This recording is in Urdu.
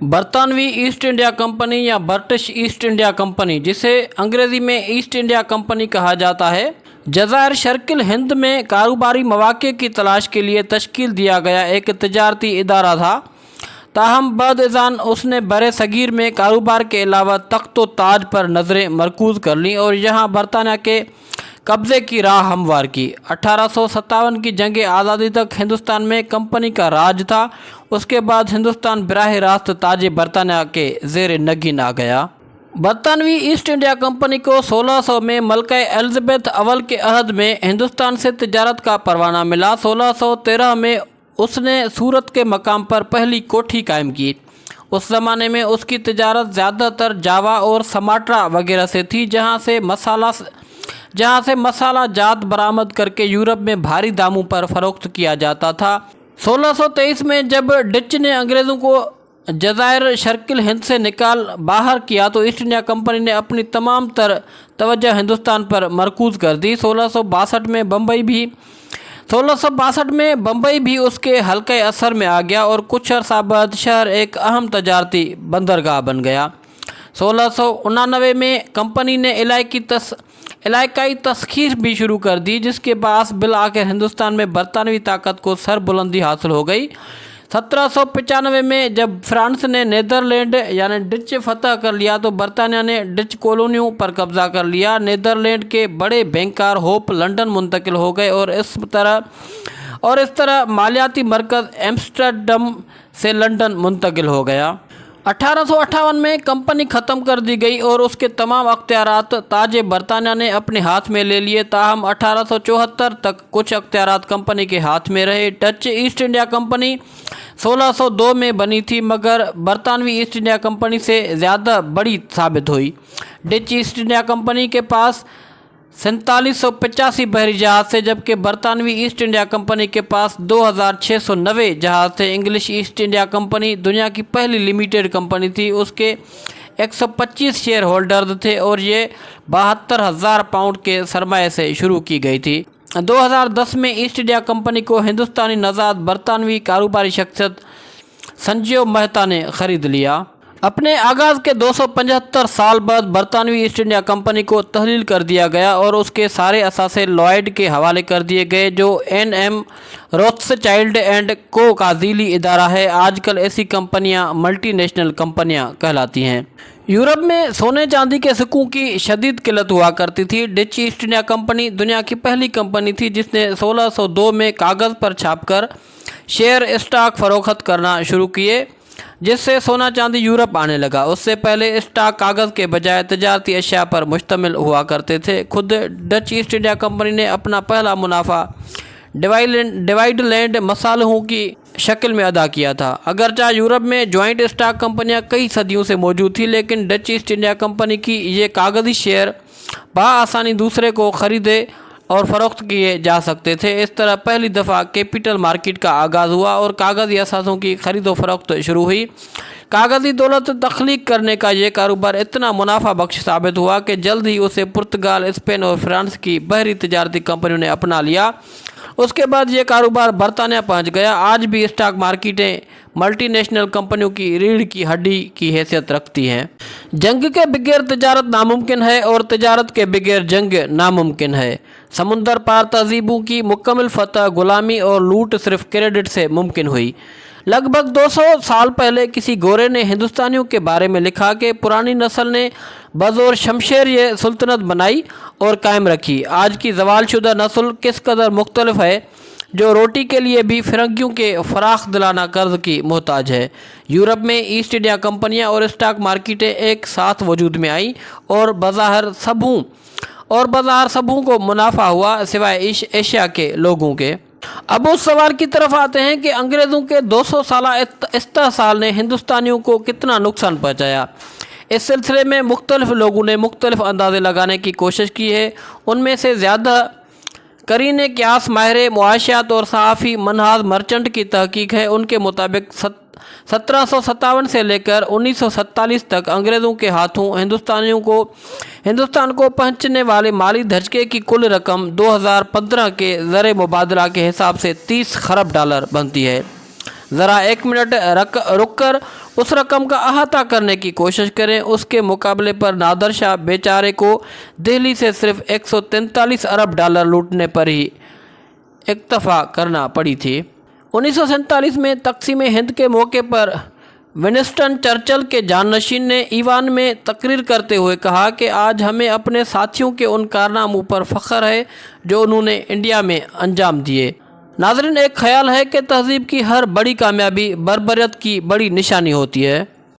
برطانوی ایسٹ انڈیا کمپنی یا برٹش ایسٹ انڈیا کمپنی، جسے انگریزی میں ایسٹ انڈیا کمپنی کہا جاتا ہے، جزائر شرق الہند میں کاروباری مواقع کی تلاش کے لیے تشکیل دیا گیا ایک تجارتی ادارہ تھا۔ تاہم بعد ازاں اس نے برِ صغیر میں کاروبار کے علاوہ تخت و تاج پر نظریں مرکوز کر لیں اور یہاں برطانیہ کے قبضے کی راہ ہموار کی۔ 1857 کی جنگ آزادی تک ہندوستان میں کمپنی کا راج تھا۔ اس کے بعد ہندوستان براہ راست تاج برطانیہ کے زیر نگین آ گیا۔ برطانوی ایسٹ انڈیا کمپنی کو 1600 میں ملکہ الزبیتھ اول کے عہد میں ہندوستان سے تجارت کا پروانہ ملا۔ 1613 میں اس نے سورت کے مقام پر پہلی کوٹھی قائم کی۔ اس زمانے میں اس کی تجارت زیادہ تر جاوا اور سماٹرا وغیرہ سے تھی، جہاں سے مسالہ جات برآمد کر کے یورپ میں بھاری داموں پر فروخت کیا جاتا تھا۔ 1623 میں جب ڈچ نے انگریزوں کو جزائر شرق الہند سے نکال باہر کیا تو ایسٹ انڈیا کمپنی نے اپنی تمام تر توجہ ہندوستان پر مرکوز کر دی۔ 1662 میں بمبئی بھی اس کے حلقۂ اثر میں آ گیا اور کچھ عرصہ بعد شہر ایک اہم تجارتی بندرگاہ بن گیا۔ 1689 میں کمپنی نے علاقائی تسخیر بھی شروع کر دی، جس کے باعث بالآخر ہندوستان میں برطانوی طاقت کو سر بلندی حاصل ہو گئی۔ 1795 میں جب فرانس نے نیدرلینڈ یعنی ڈچ فتح کر لیا تو برطانیہ نے ڈچ کالونیوں پر قبضہ کر لیا۔ نیدرلینڈ کے بڑے بینکار ہوپ لنڈن منتقل ہو گئے اور اس طرح مالیاتی مرکز ایمسٹرڈم سے لنڈن منتقل ہو گیا۔ 1858 میں کمپنی ختم کر دی گئی اور اس کے تمام اختیارات تاج برطانیہ نے اپنے ہاتھ میں لے لیے۔ تاہم 1874 تک کچھ اختیارات کمپنی کے ہاتھ میں رہے۔ ڈچ ایسٹ انڈیا کمپنی 1602 میں بنی تھی، مگر برطانوی ایسٹ انڈیا کمپنی سے زیادہ بڑی ثابت ہوئی۔ ڈچ ایسٹ انڈیا کمپنی کے پاس 4785 بحری جہاز تھے، جبکہ برطانوی ایسٹ انڈیا کمپنی کے پاس 2690 جہاز تھے۔ انگلش ایسٹ انڈیا کمپنی دنیا کی پہلی لمیٹڈ کمپنی تھی۔ اس کے 125 شیئر ہولڈرز تھے اور یہ 72,000 پاؤنڈ کے سرمایہ سے شروع کی گئی تھی۔ 2010 میں ایسٹ انڈیا کمپنی کو ہندوستانی نژاد برطانوی کاروباری شخصیت سنجیو مہتا نے خرید لیا۔ اپنے آغاز کے 275 سال بعد برطانوی ایسٹ انڈیا کمپنی کو تحلیل کر دیا گیا اور اس کے سارے اثاثے لوئڈ کے حوالے کر دیے گئے، جو این روتھسچائلڈ اینڈ کو کا ذیلی ادارہ ہے۔ آج کل ایسی کمپنیاں ملٹی نیشنل کمپنیاں کہلاتی ہیں۔ یورپ میں سونے چاندی کے سکوں کی شدید قلت ہوا کرتی تھی۔ ڈچ ایسٹ انڈیا کمپنی دنیا کی پہلی کمپنی تھی جس نے 1602 میں کاغذ پر چھاپ کر شیئر اسٹاک فروخت کرنا شروع کیے، جس سے سونا چاندی یورپ آنے لگا۔ اس سے پہلے اسٹاک کاغذ کے بجائے تجارتی اشیاء پر مشتمل ہوا کرتے تھے۔ خود ڈچ ایسٹ انڈیا کمپنی نے اپنا پہلا منافع ڈیوائڈ لینڈ مصالحوں کی شکل میں ادا کیا تھا۔ اگرچہ یورپ میں جوائنٹ اسٹاک کمپنیاں کئی صدیوں سے موجود تھیں، لیکن ڈچ ایسٹ انڈیا کمپنی کی یہ کاغذی شیئر بآسانی دوسرے کو خریدے اور فروخت کیے جا سکتے تھے۔ اس طرح پہلی دفعہ کیپٹل مارکیٹ کا آغاز ہوا اور کاغذی اثاثوں کی خرید و فروخت شروع ہوئی۔ کاغذی دولت تخلیق کرنے کا یہ کاروبار اتنا منافع بخش ثابت ہوا کہ جلد ہی اسے پرتگال، اسپین اور فرانس کی بحری تجارتی کمپنیوں نے اپنا لیا۔ اس کے بعد یہ کاروبار برطانیہ پہنچ گیا۔ آج بھی اسٹاک مارکیٹیں ملٹی نیشنل کمپنیوں کی ریڑھ کی ہڈی کی حیثیت رکھتی ہیں۔ جنگ کے بغیر تجارت ناممکن ہے اور تجارت کے بغیر جنگ ناممکن ہے۔ سمندر پار تہذیبوں کی مکمل فتح، غلامی اور لوٹ صرف کریڈٹ سے ممکن ہوئی۔ لگ بھگ 200 سال پہلے کسی گورے نے ہندوستانیوں کے بارے میں لکھا کہ پرانی نسل نے بزور شمشیر یہ سلطنت بنائی اور قائم رکھی۔ آج کی زوال شدہ نسل کس قدر مختلف ہے، جو روٹی کے لیے بھی فرنگیوں کے فراخ دلانہ قرض کی محتاج ہے۔ یورپ میں ایسٹ انڈیا کمپنیاں اور اسٹاک مارکیٹیں ایک ساتھ وجود میں آئیں اور بظاہر سبھوں کو منافع ہوا، سوائے ایشیا کے لوگوں کے۔ اب اس سوال کی طرف آتے ہیں کہ انگریزوں کے 200 سالہ استحصال نے ہندوستانیوں کو کتنا نقصان پہنچایا۔ اس سلسلے میں مختلف لوگوں نے مختلف اندازے لگانے کی کوشش کی ہے۔ ان میں سے زیادہ قرین قیاس ماہر معاشیات اور صحافی منہاج مرچنٹ کی تحقیق ہے۔ ان کے مطابق 1757 سے لے کر 1947 تک انگریزوں کے ہاتھوں ہندوستان کو پہنچنے والے مالی دھچکے کی کل رقم 2015 کے زر مبادلہ کے حساب سے 30 خرب ڈالر بنتی ہے۔ ذرا 1 منٹ رک کر اس رقم کا احاطہ کرنے کی کوشش کریں۔ اس کے مقابلے پر نادر شاہ بیچارے کو دہلی سے صرف 143 ارب ڈالر لوٹنے پر ہی اکتفا کرنا پڑی تھی۔ 1947 میں تقسیم ہند کے موقع پر ونسٹن چرچل کے جانشین نے ایوان میں تقریر کرتے ہوئے کہا کہ آج ہمیں اپنے ساتھیوں کے ان کارناموں پر فخر ہے جو انہوں نے انڈیا میں انجام دیے۔ ناظرین، ایک خیال ہے کہ تہذیب کی ہر بڑی کامیابی بربریت کی بڑی نشانی ہوتی ہے۔